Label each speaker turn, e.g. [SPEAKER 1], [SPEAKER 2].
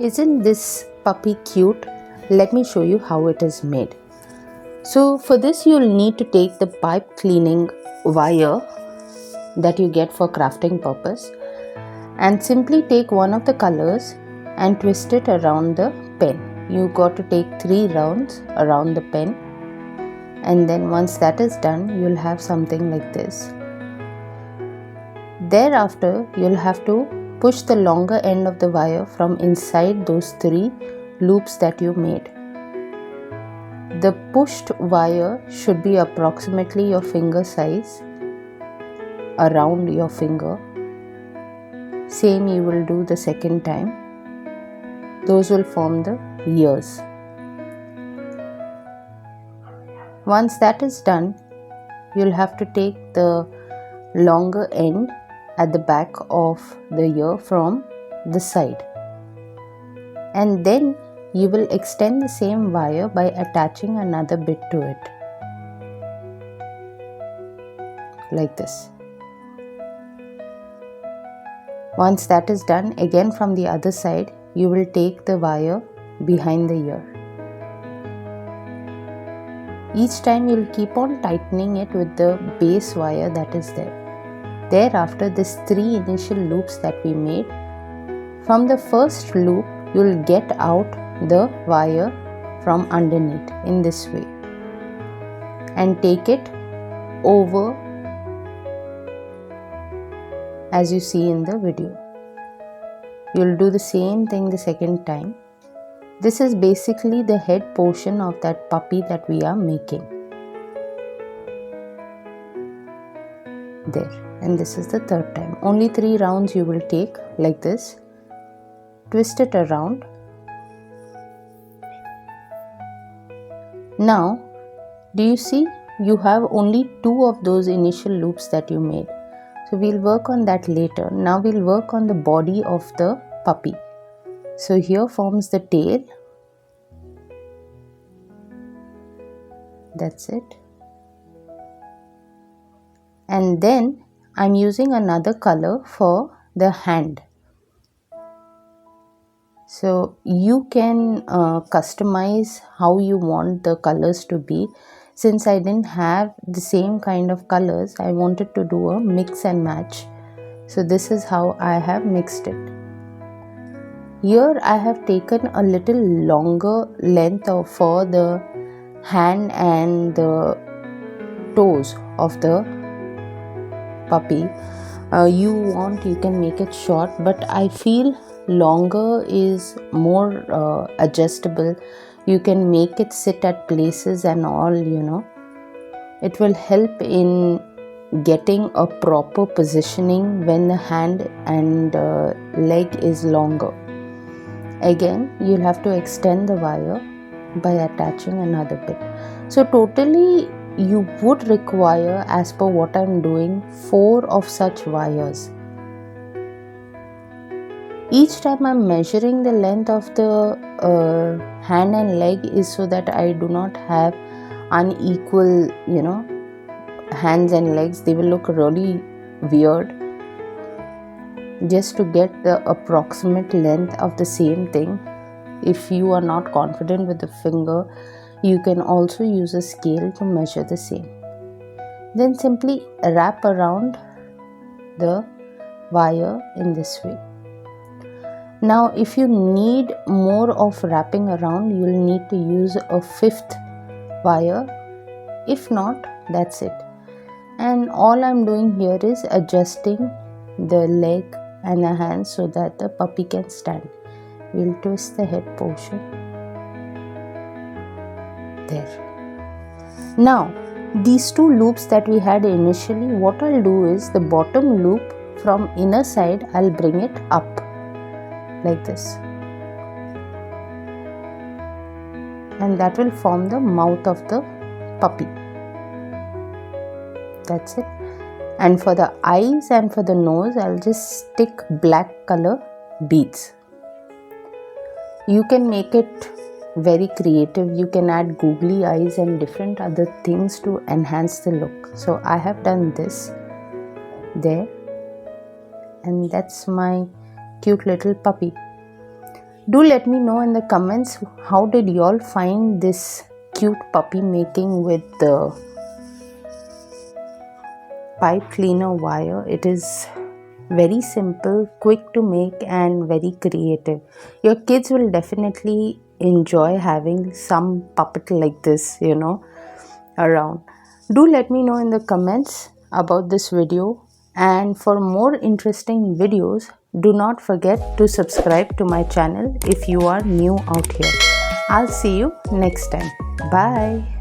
[SPEAKER 1] Isn't this puppy cute? Let me show you how it is made. So for this you'll need to take the pipe cleaning wire that you get for crafting purpose and simply take one of the colors and twist it around the pen. You got to take 3 rounds around the pen, and then once that is done you'll have something like this. Thereafter you'll have to push the longer end of the wire from inside those 3 loops that you made. The pushed wire should be approximately your finger size, around your finger. Same you will do the second time. Those will form the ears. Once that is done, you'll have to take the longer end at the back of the ear from the side, and then you will extend the same wire by attaching another bit to it, like this. Once that is done, again from the other side, you will take the wire behind the ear. Each time you will keep on tightening it with the base wire that is there. Thereafter, these 3 initial loops that we made, from the first loop you will get out the wire from underneath in this way and take it over as you see in the video. You will do the same thing the second time. This is basically the head portion of that puppy that we are making. There. And this is the third time. Only 3 rounds you will take like this. Twist it around. Now, do you see? You have only 2 of those initial loops that you made. So we'll work on that later. Now we'll work on the body of the puppy. So here forms the tail. That's it. And then I'm using another color for the hand. So you can customize how you want the colors to be. Since I didn't have the same kind of colors, I wanted to do a mix and match. So this is how I have mixed it. Here I have taken a little longer length for the hand and the toes of the puppy. You can make it short, but I feel longer is more adjustable. You can make it sit at places and all, It will help in getting a proper positioning when the hand and leg is longer. Again, you'll have to extend the wire by attaching another bit. So totally you would require, as per what I'm doing, 4 of such wires. Each time I'm measuring the length of the hand and leg is so that I do not have unequal, hands and legs. They will look really weird. Just to get the approximate length of the same thing. If you are not confident with the finger, you can also use a scale to measure the same. Then simply wrap around the wire in this way. Now if you need more of wrapping around, you will need to use a 5th wire. If not, that's it. And all I'm doing here is adjusting the leg and the hand so that the puppy can stand. We'll twist the head portion. There. Now, these 2 loops that we had initially, what I'll do is the bottom loop from inner side, I'll bring it up like this. And that will form the mouth of the puppy. That's it. And for the eyes and for the nose, I'll just stick black color beads. You can make it very creative. You can add googly eyes and different other things to enhance the look. So I have done this there, and that's my cute little puppy. Do let me know in the comments how did y'all find this cute puppy making with the pipe cleaner wire. It is very simple, quick to make and very creative. Your kids will definitely enjoy having some puppet like this, around. Do let me know in the comments about this video, and for more interesting videos, do not forget to subscribe to my channel if you are new out here. I'll see you next time. Bye.